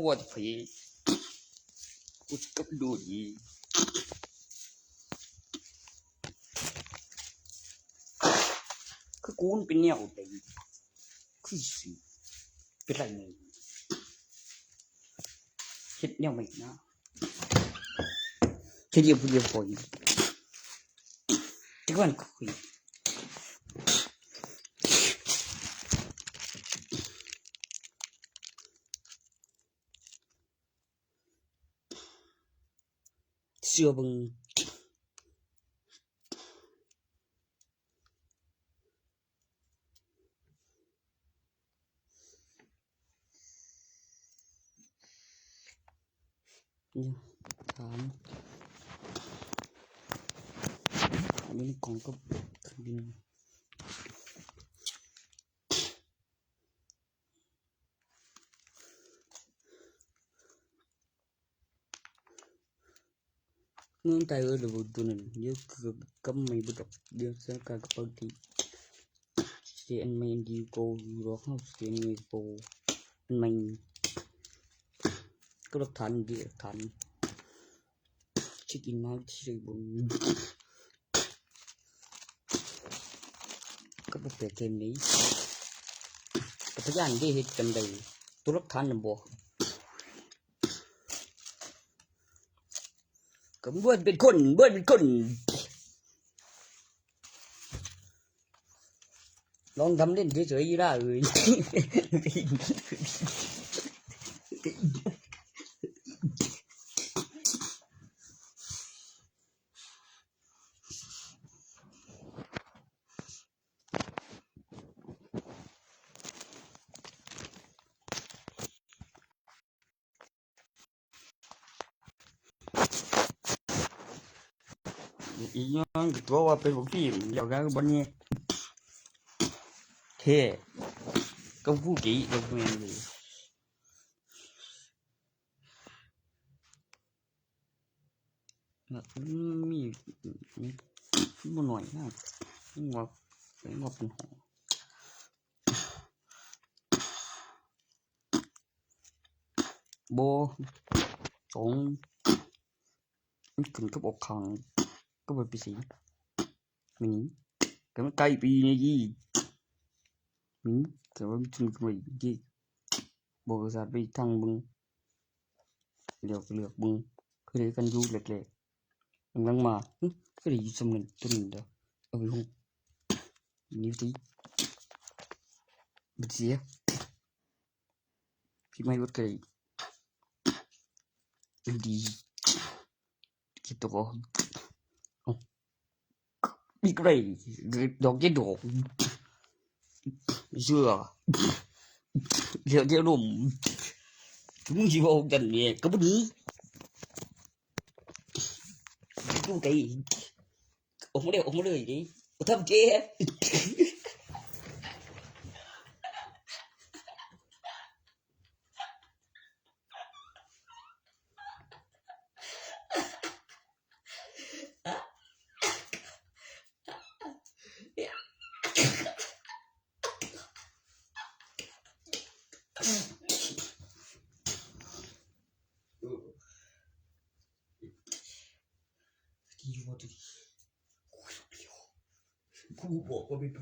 ปวดผีกูกับดูดีคือกูมันเป็นแนวใดคือสิเป็นไรมึงเฮ็ดแนวใหม่นะเฮ็ดเดียวผู้เดียวพออยู่จักวันคุยเสื้อบึงถามอันนี้กล่องก็ขึ้นบินเมืองไทยก็ดูดูนั่นเยอะคือก็ไม่บุตรเดียวสักการก็ปกติเสียนไม่ดีโกอยู่รอเขาเสียนไม่โกไม่ก็รักฐานดีรักฐานชิคกี้พายที่บุญก็บ่เปเกมนี้แต่พยานได้เฮ็ดจังได๋ตัวรักฐานน่ะบ่ก็บ่เป็นคนลองทำเล่นเฉยๆอยู่ล่ะเอ้ยอีหยังก็ตัวว่าเป็นพวกที่แล้วก็บ่นี่เท่ก็ผู้กี้ก็แม่นเลยมีบ่น้อยนะงอกเป็นหอบ่สองมันขึ้นกับอกข้างก็บ่ไปสิมิก็มันใกล้ปีนี้ก็ว่ามันถึงไปอีบ่ก็สัตว์ไปทางบึงเลือกบึงคือได้กันอยู่แรกๆหลังๆมาก็ได้อยู่สำเงินตัวนี้เด้อเอาไปฮู้นิ้วติบ่เสียพี่ไม่ว่าไกลดีคิดตัวมีไกลดอกเย็ดดอกเชื่อเดี๋ยวลมมึงสิบอกจังนี่ก็บ่ดีดูไกลออกมาเลยดิทำเจ๊ที่ว่าดิกูบอกว่าไม่ไป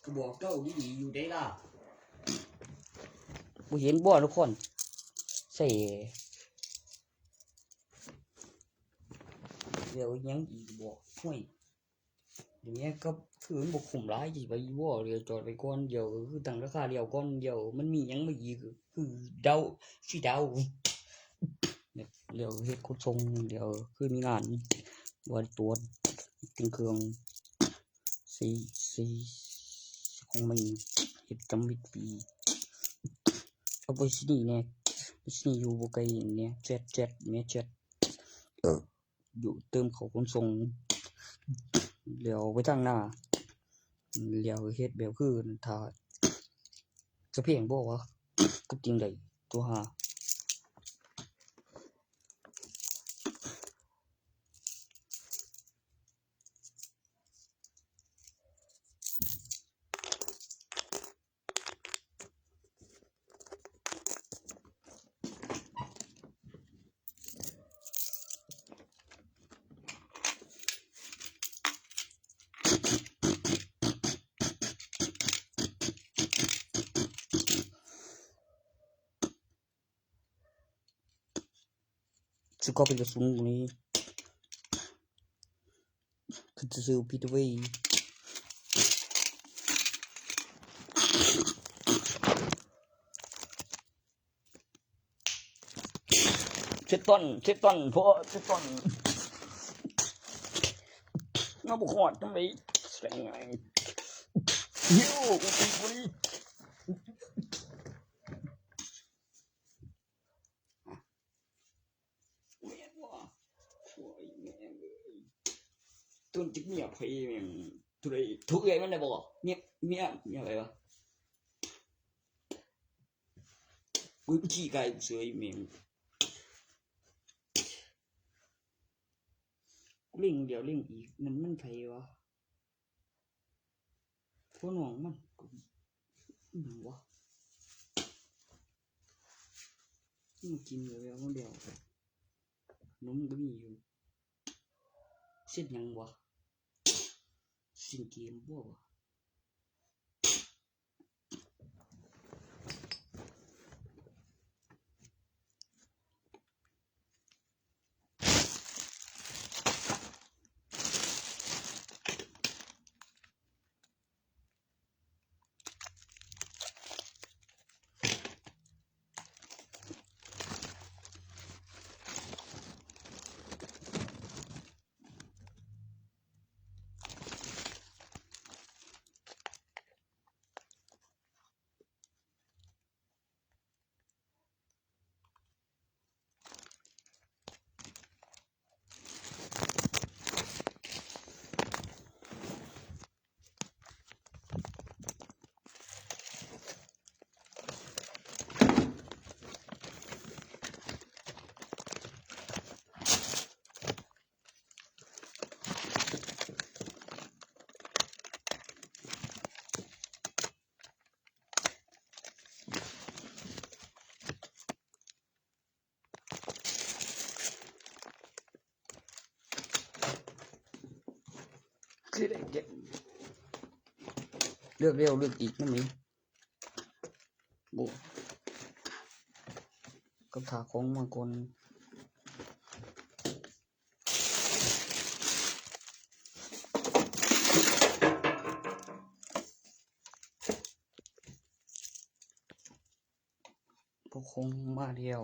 ก็บอกเจ้าดีๆอยู่ได้ล่ะบ่เห็นบ่ทุกคนใส่เดี๋ยวยังอีกบอกห้วยเดี๋ยวนี้ก็คือมันบ่คุ้มหลายสิไปบ่เดี๋ยวจอดไปก่อนเดี๋ยวคือตั้งราคาเดียวก่อนเดี๋ยวมันมีหยังมาอีกคือเดาสิเดาเดี๋ยวเฮ็ดขนส่งเดี๋ยวคือมีงานว่าตรวจถึงเครื่อง4ของมันเฮ็ดจำผิดปี เอาไปสินี่แน่ไปสิอยู่บ่ไกลเนี่ยแจ๊ดแม่แจ๊ดอยู่เติมเขาขนส่งเลี้ยวไปทางหน้าเลี้ยวเฮ็ดแบบคือถ้าจะเพียงบ่วะก็จริงได้ตัวหาสิก็เป็นกระสุนนี้คือจะซื้อพิทเวเซตต้นพอเซตต้นมาบ่ฮอดจังได๋แสงไงฮิวกูตีบ่นี่ต้นจิกเมียไผแม่งทุเรศทุเอ้ยมันได้บ่เมียอะไรวะอุ้ยขี้ไก่เสยแม่งเล่งเดี๋ยวเล่งอีกมันไผวะพวกน้องมันวะมันกินแล้วมันเดียวนมก็มีอยู่เส้นยังวะสิ้นเกมบ่วะคือได้เก็บเลือกเร็วเลือกอีกนั่นมั้ยบ่กับถาของมาก่อนพวกคงมาเดียว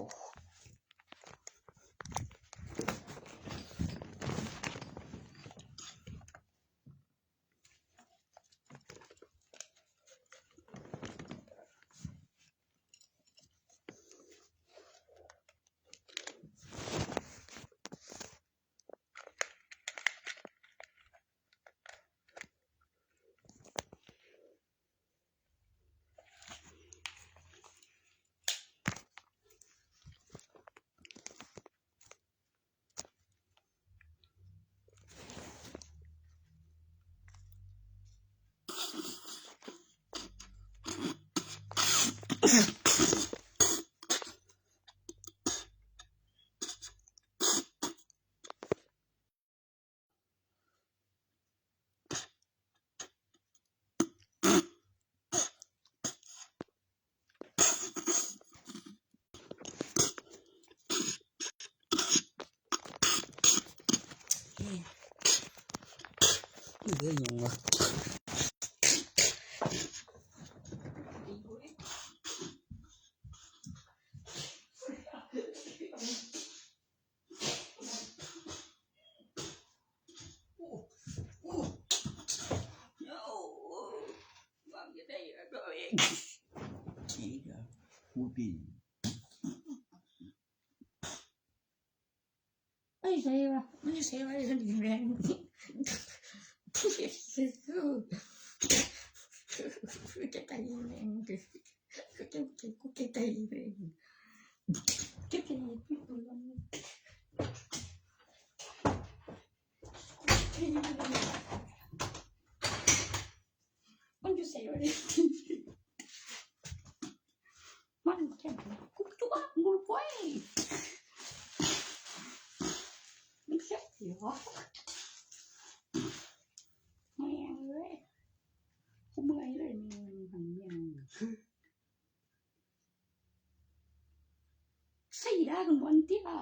เหลือยังวะขี้ พูดดีไอ้ใช่ป่ะมันจะใช่ว่าฉันแรงจะตายแรงจะตายแรงจะตายพี่ตัวนั้นมันจะใช่ว่ามันแค่กุ๊กจุ๊บงูไปมันแค่เหรอไม่ยังเลยกูเมื่อยเลยมึงทำยังใส่ได้กันวันที่ละ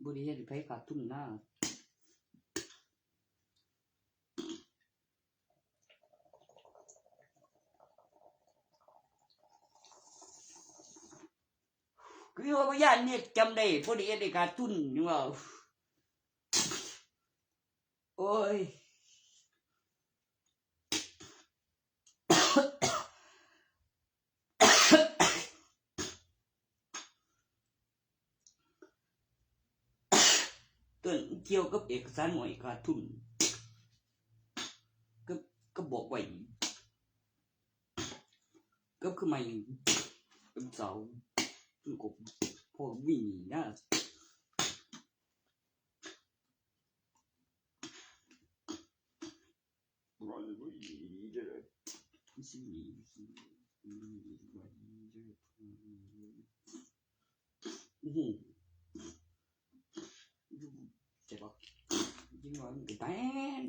บริเวณไปขาดทุนหน้าคือว่าญาติเนี่ยจำได้บริเวณในขาดทุนนี่ว่าโอ้ยต้นเกี่ยวกับเอกสารหน่วยขาดทุนก็บอกไว้ก็คือไม่เป็นเสาคือกบพอวิ่งนะร้อนลุยเด้อสิจะบอกยิ่งว่ามันก็แตน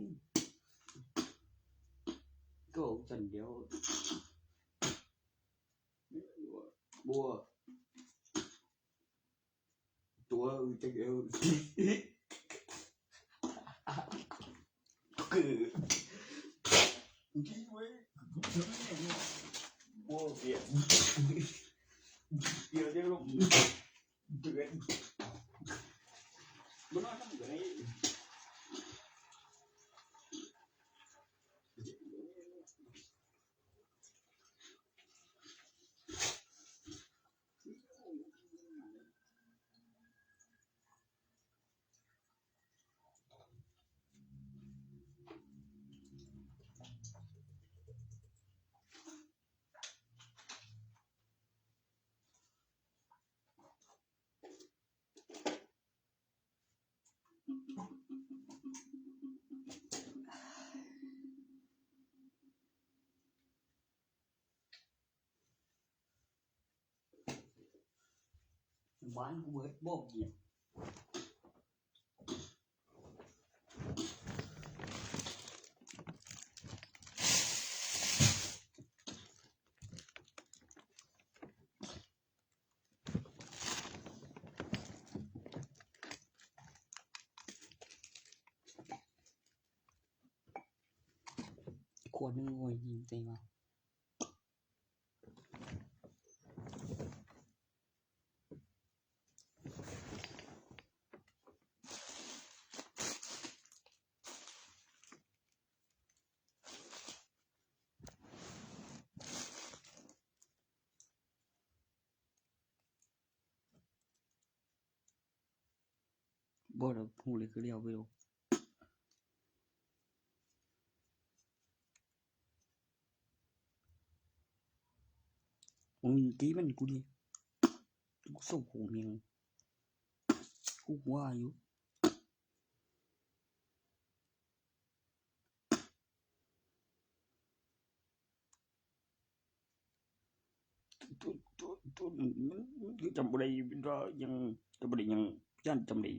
ก็จันเดียวบัวตัวจะเดียวคือที่ไว้บัวเปลี่ยนเดี๋ยวลงเดือนมันน่าทำอะไรบ้านกูเบิดบอกเกี่ยวขวดนึงโวยยิงใจมาบ่ได้พูดเลยคือเรียวไปดูตีมันกูดิกูส่งหูเมียงกูว่าอยู่ตัวมันคือจำบ่ได้ว่ายังจำบ่ได้ยังย่านจำได้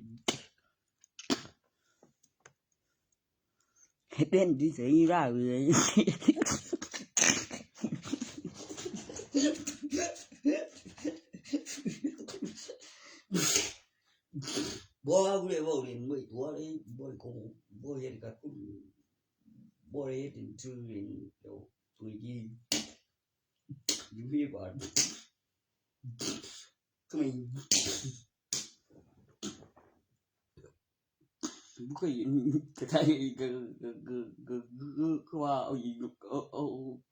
เฮ็ดเป็นที่เสียราเลยบ่กูเลยบ่เล่นบ่ตัวเลยบ่คงบ่เฮ็ดกับกูบ่เฮ็ดชื่อเล่นเดี๋ยวตัวกี้อยู่พี่บ่คือไม่ บ่เคยจะไทยคือว่าเอาอีก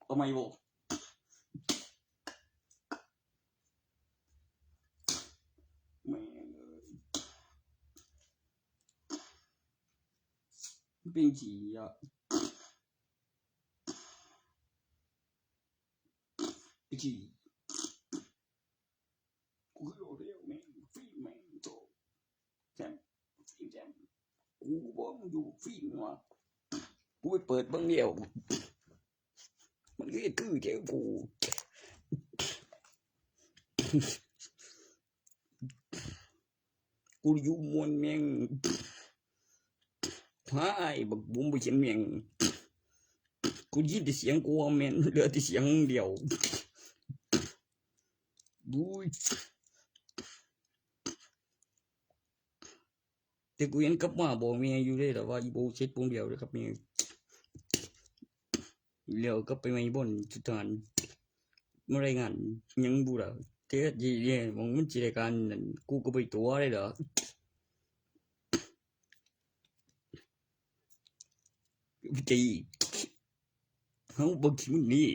เอาใหม่บ่แม่เป็นสิอ่ะสิกูรู้แล้วแม่งฟิล์มแม่งโตแซ่บฟิล์มแซ่บกูบ่มึงอยู่ฟิล์มว่ะกูไปเปิดเบิ่งแล้วมันก็คือเจ้ากูกูอยู่มวนแม่งหายบักบุ้มบ่เห็นแม่งกูยินแต่เสียงกูว่าแม่นเหลือแต่เสียงเดียวบุ้ยแต่กูยังกลับมาบอกแม่อยู่เลยแต่ว่าอีโบเช็ดปงเดียวเลยครับแม่แล้วก็ไปไม่บ่นสุดท้ายบ่ได้งานยังบ่ล่ะแต่สิมันสิได้การนั่นกูก็บ่ตัวเลยดอกจีเฮาบ่คิดนี่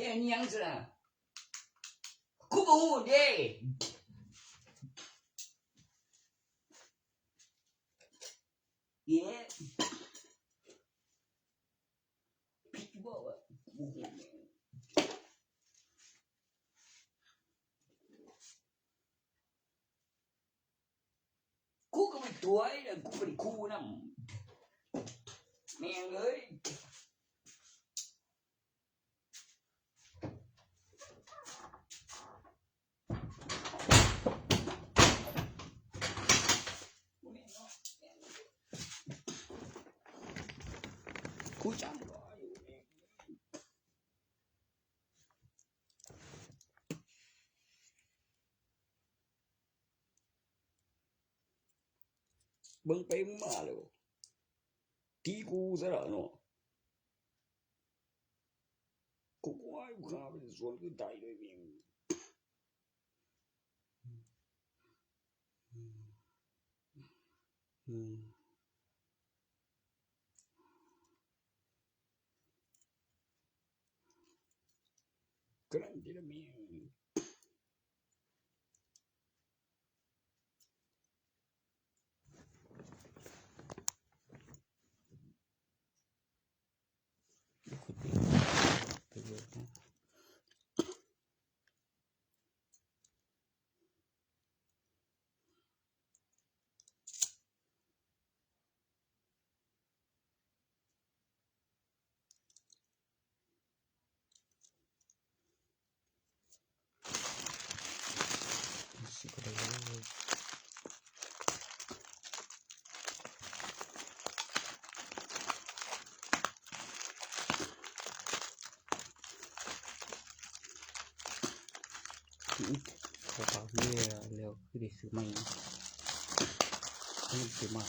แต่อันยังซะกูบ่ฮู้เด้เย้ผิดบ่วะบ่ฮู้กูก็ไม่ตัวไอ้กูเป็นครูนำแม่งเอ้ยกูจำบ่อยู่นี่เบิ่งไปมึงมาแล้วตีกูซะแล้วเนาะกูว่ากูข้าเป็นส่วนคือตายด้วยเมียงกำลังจะเมียงเขาพาเมียแล้วคือได้ซื้อใหม่มันซื้อมา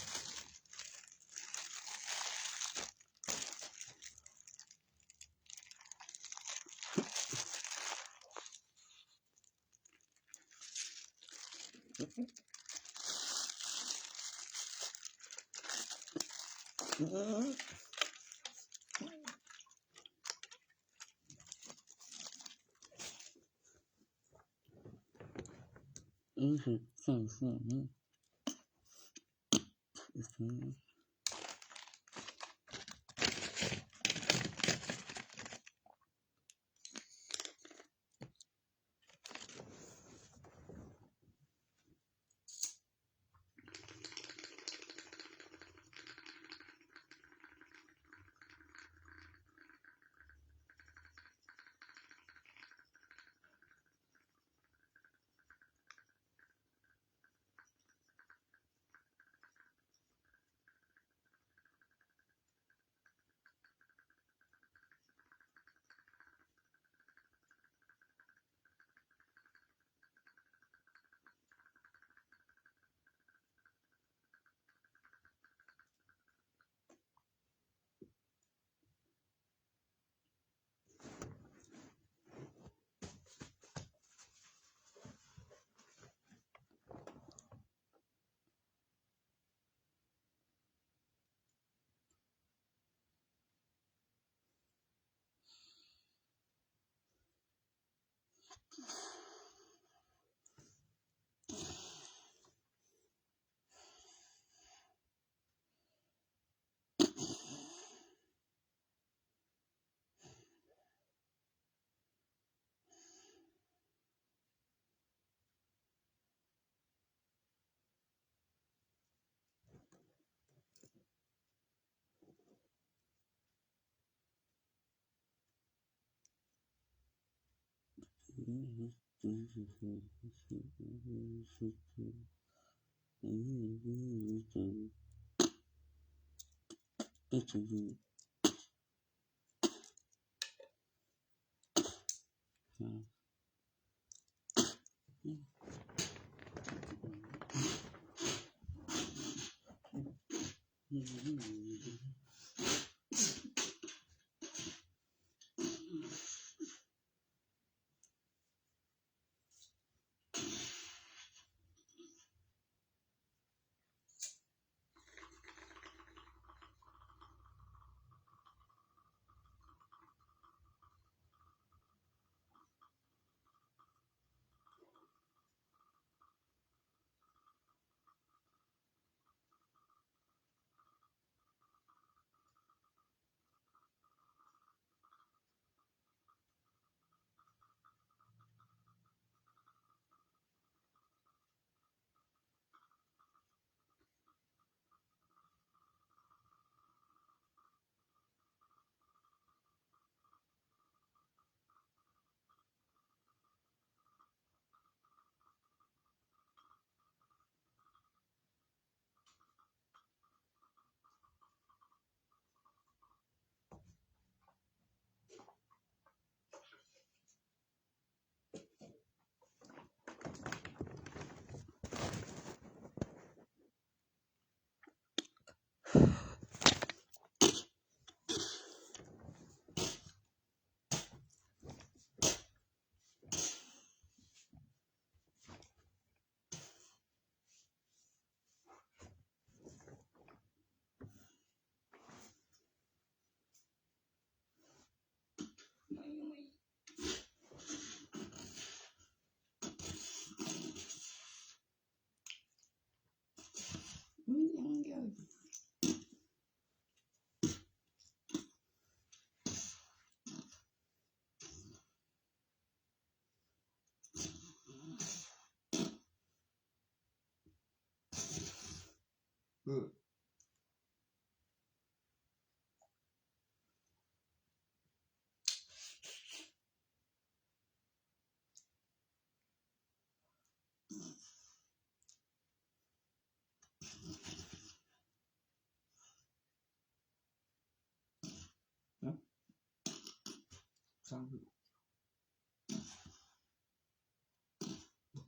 Sang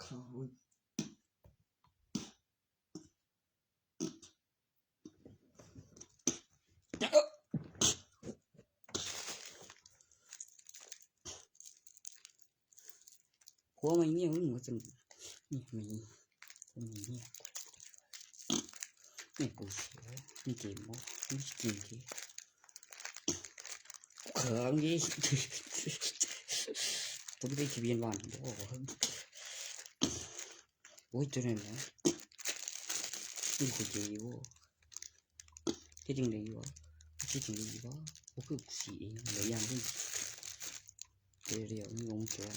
ข้าวหัวไม่เงี้ยหัวจนนี่มีนี่กูเสียนี่เกมมั้งนี่เกมที่เขิงยี่ตัวนี้ที่เบียนวันโอ้ยตัวนั้นนะนี่กูเจอวะที่จริงเลยวะที่จริงเลยวะโอ้คือสีเองเลยยังที่เรียวนี่งงเกิน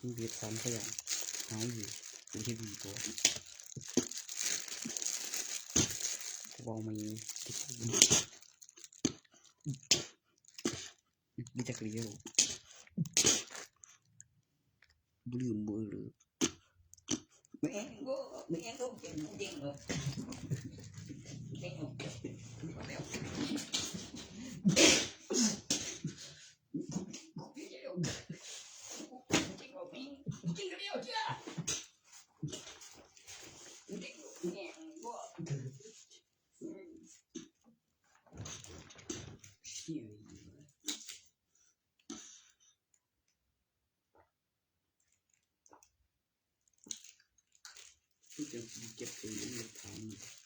นี่เบียดฟันเขาอย่างหายอยู่ที่วีตัวกูเอามาที่กูมีแต่เรียวลืมมือเลยแม่งก็เก่งจริงเลยเก่งแล้วจะเก็บตัวนี้ทำ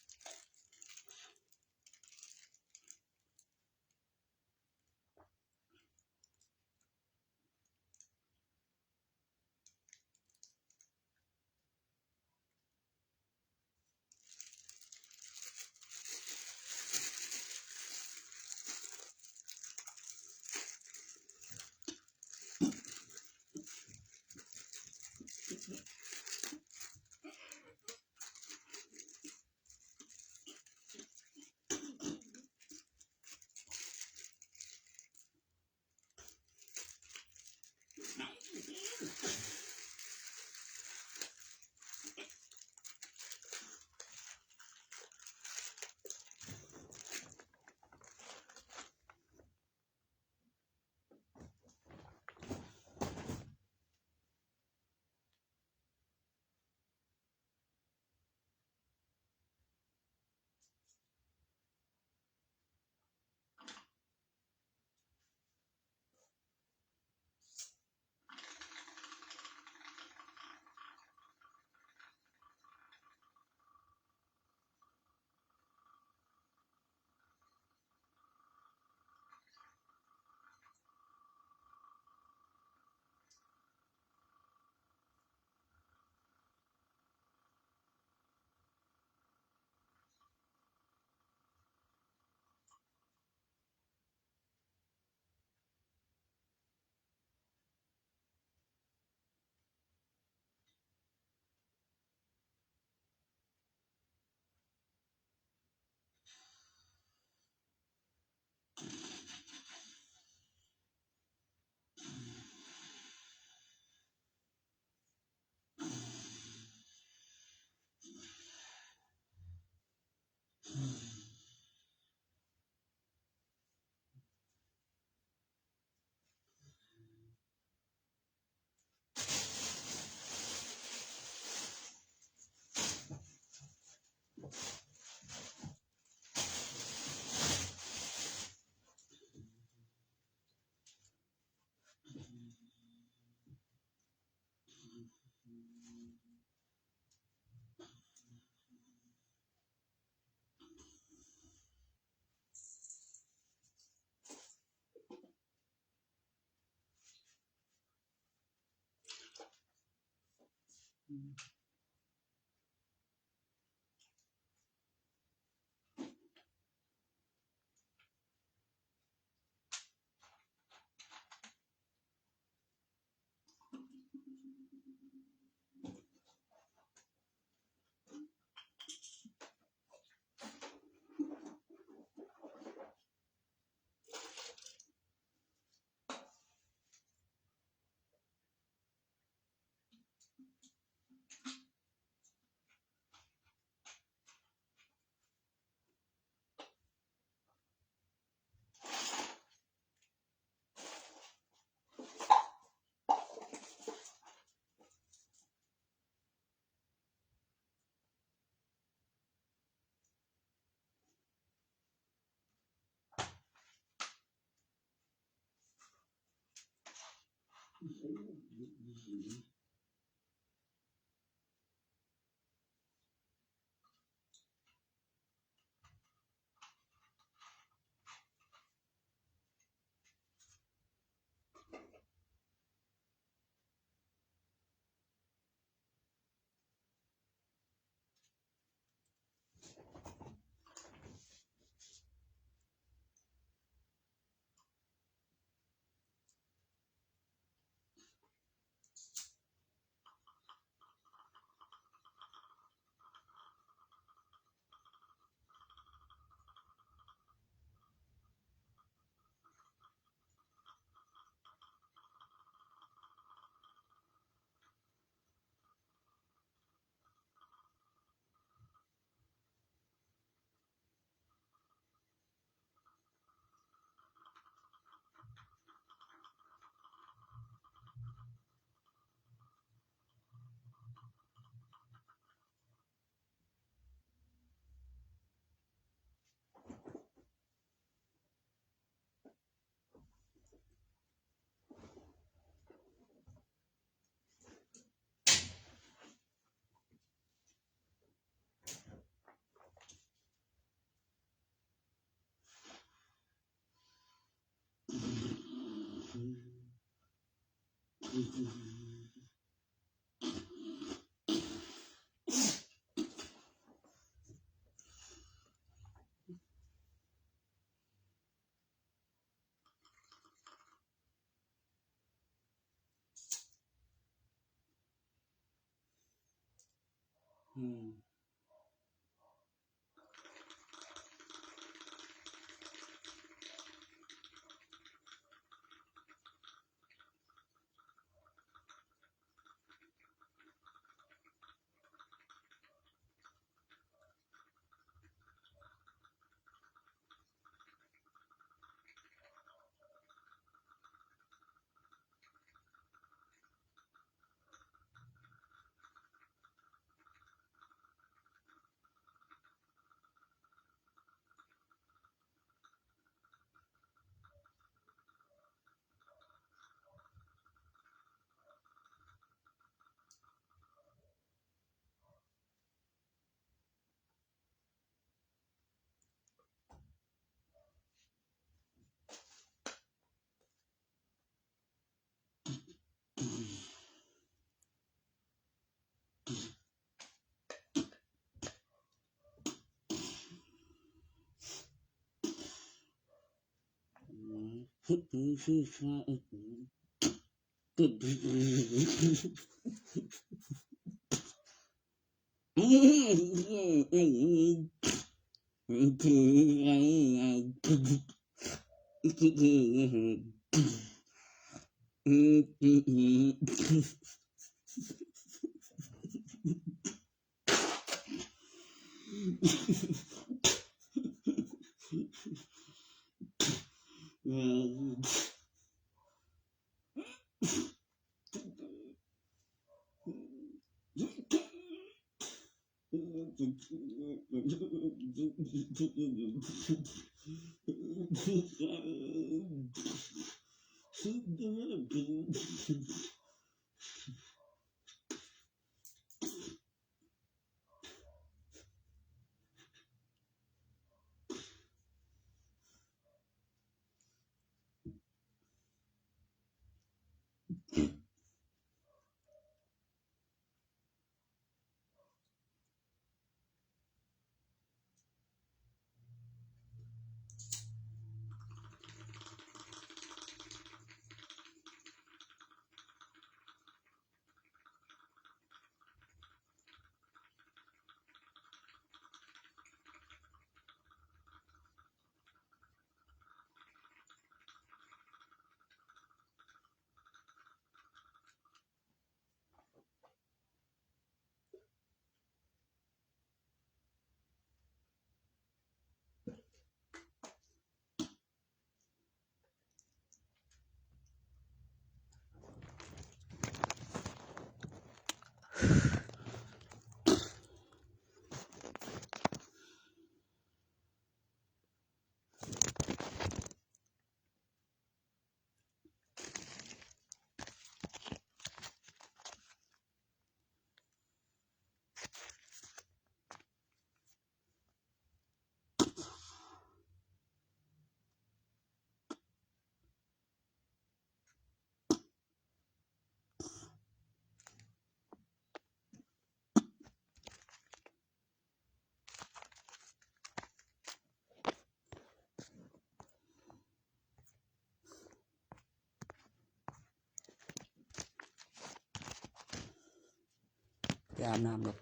อาบน้ำหรอก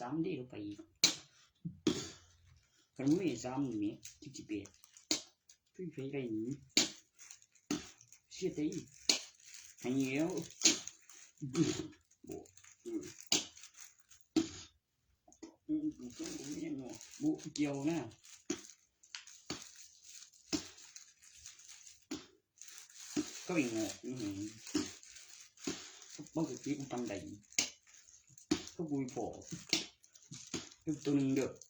3 đi đâu phải còn mấy 3 mẹ chỉ bé phải cái gì thế hay nhiều bộ chiều nè có bị ngọt bao giờ cũng tâm đầy có vui phổ tôi nâng được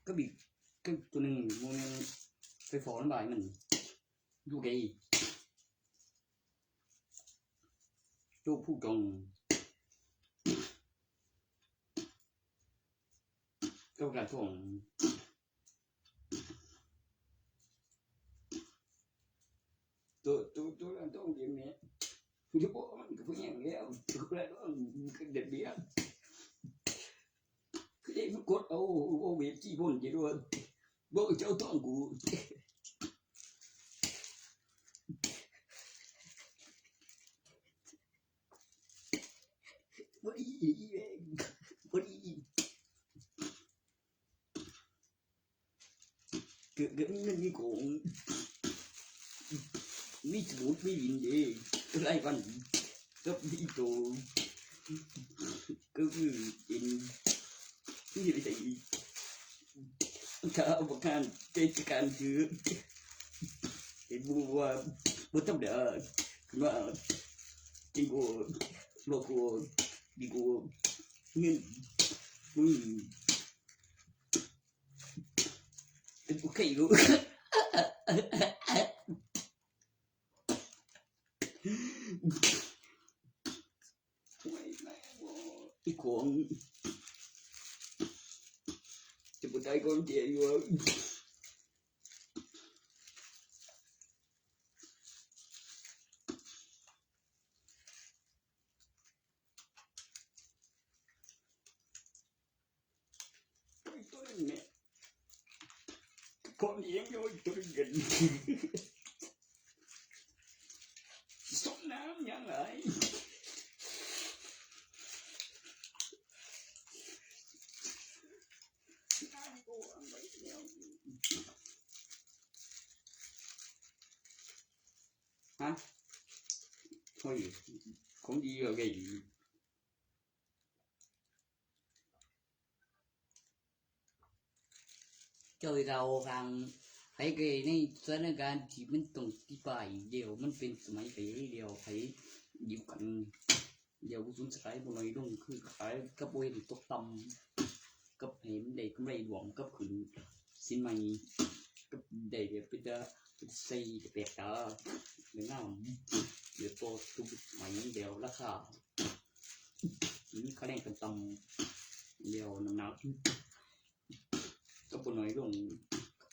có bị cái tôi nâng mua cái phổ nó bài mình du cái du phụ trồng câu gà thuồng tôi là tôi gì mẹ tôi bố mình cứ nhàng nghe tôi lại đó cái đẹp bia cái đấy nó cốt ô biết chi buồn gì luôn bố cháu toàn của bố đi cái đi cũng mi bút mi vin gì cái này còn cấp đi tổ cứ in như vậy cả một can cái can chứ cái bố tâm đỡ mà chính của lộ của đi của nên ok luôn cái cuộn cho một tay con chị vô tôi mẹ con gì vô tôi gần sống nám nhắn lại hả thôi không đi ở cái gì chơi gạo vàng thấy cái này cho nênการที่มันต้องที่ไปเดี๋ยวมันเป็นสมัยไปเดี๋ยวไปอยู่กันเดี๋ยวสุนทรายบ่น้อยลงคือขายกับบ่เห็นตกต่ำกับเห็นได้กำไรหลวงกับขึ้นสินใหม่กับได้เป็นจะใส่แปลกตาเดี๋ยวงามเดี๋ยวโตทุกใหม่เดี๋ยวราคาคะแนนกันต่ำเดี๋ยวน้ำหนักก็บ่น้อยลง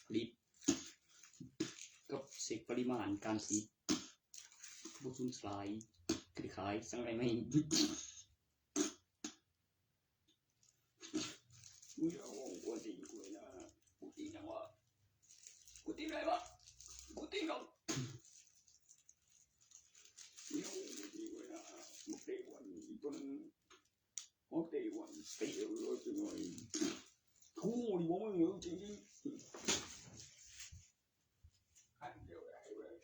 ผลิตกับเสกปริมาณการผลิตบ่สูญสลายขายสังไรไม่กูจะวงกูตีกูนะกูตีนะวะกูตีไรวะกูตีน้องนี่กูตีกูนะมุกเตวันจนมุกเตวันเตะเลยจังเลยกูนี่บ่มึงจริงอันเดียวได้เว้ย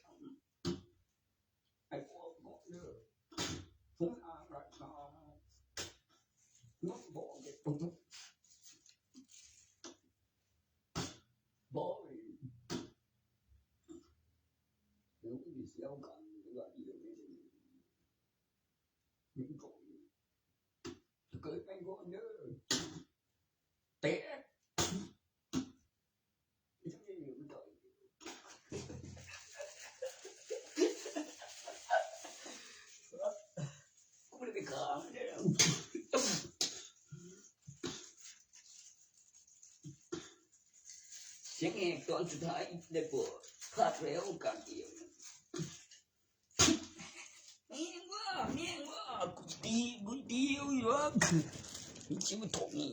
ไอ้พวกเนาะเด้อผมอ่านรักษาน้องบอกเด็กปุ๊บบอกเดี๋ยวมีเสียวกันก็ดีเลยยิ่งก่อนเกิดเป็นก่อนเด้อเตะกูไม่ได้ไปฆ่ามันเลย เสียงแหกตอนสุดท้ายได้โปรดคาดแล้วการเดียวแม่งว่ากูตีบุญเดียวอยู่วะมีชีวิตถกนี่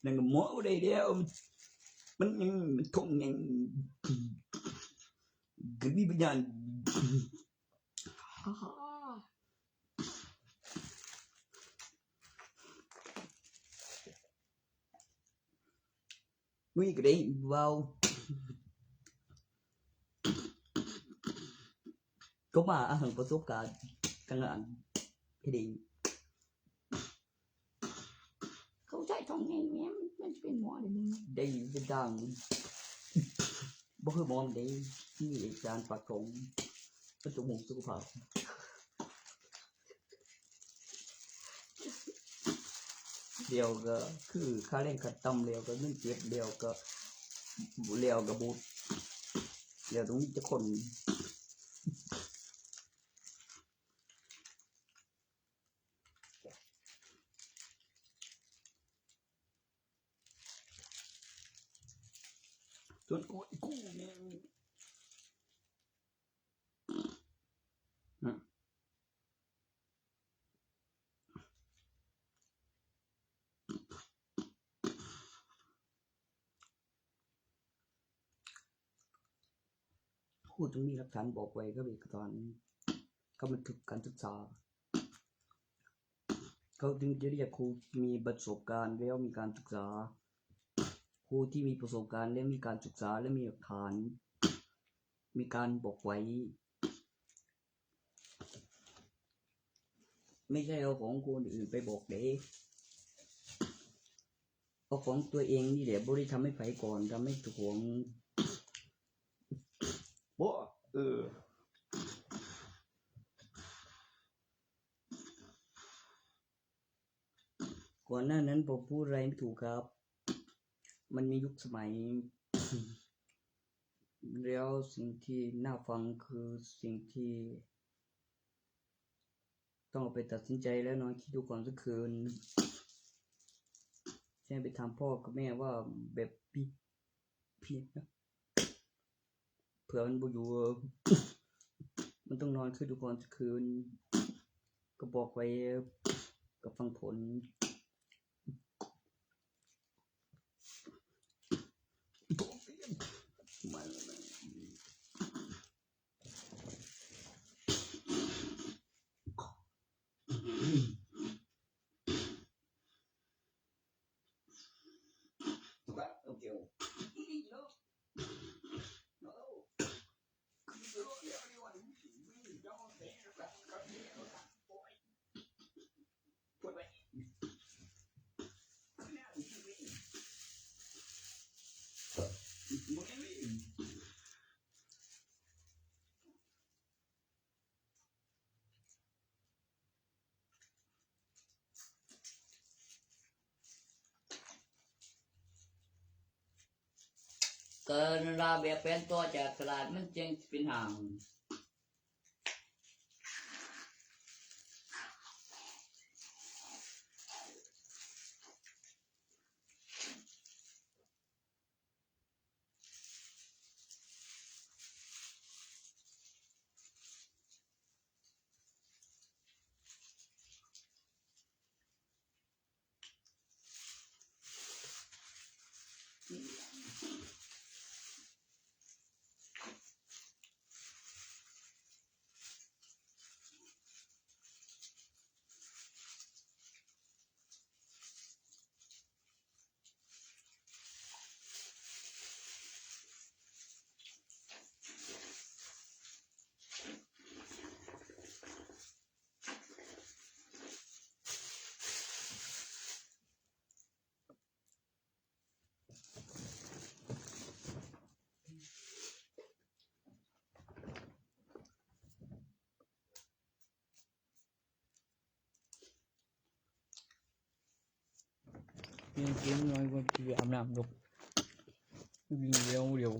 นั่นก็หมอได้เดียวมันถกยังกระบี่ปัญญามีก็ได้เว้าก็มาอาหารประสบการณ์การงานให้ดีเขาใช้ท้องไงแม่มันเป็นหมอได้มึงได้เป็นดังบ่คือหมอได้ที่อาจารย์ปักถงประจุหงสุขภาพเดียวก็คือค่าแรงขั้นต่ำแล้วก็เงินเก็บเดียวก็แล้วก็บุตรแล้วต้องมีแต่คนส่วนกูเนี่ยผู้ต้องมีหลักฐานบอกไว้ก็เป็นตอนเขาบันทึกการศึกษาเขาถึงจะเรียกครูมีประสบการณ์แล้วมีการศึกษาครูที่มีประสบการณ์และมีการศึกษาและมีหลักฐานมีการบอกไว้ไม่ใช่เอาของคนอื่นไปบอกเด้เอาของตัวเองนี่แหละบ่ได้ทำให้ไผก่อนทำให้ตัวของบ่ก่อนหน้านั้นผมพูดอะไรไม่ถูกครับมันมียุคสมัยแล้วสิ่งที่น่าฟังคือสิ่งที่ต้องเอาไปตัดสินใจแล้วนอนคิดดูก่อนสักคืนแจ้งไปถามพ่อกับแม่ว่าแบบผิดนะเผื่อมันบ่อยู่มันต้องนอนคิดดูก่อนสักคืนก็บอกไว้ก็ฟังผลเกินราแบบเป็นตัวจากตลาดมันจึงเป็นห่างกินน้อยกว่าที่อาบน้ำลูกวิ่งเร็ว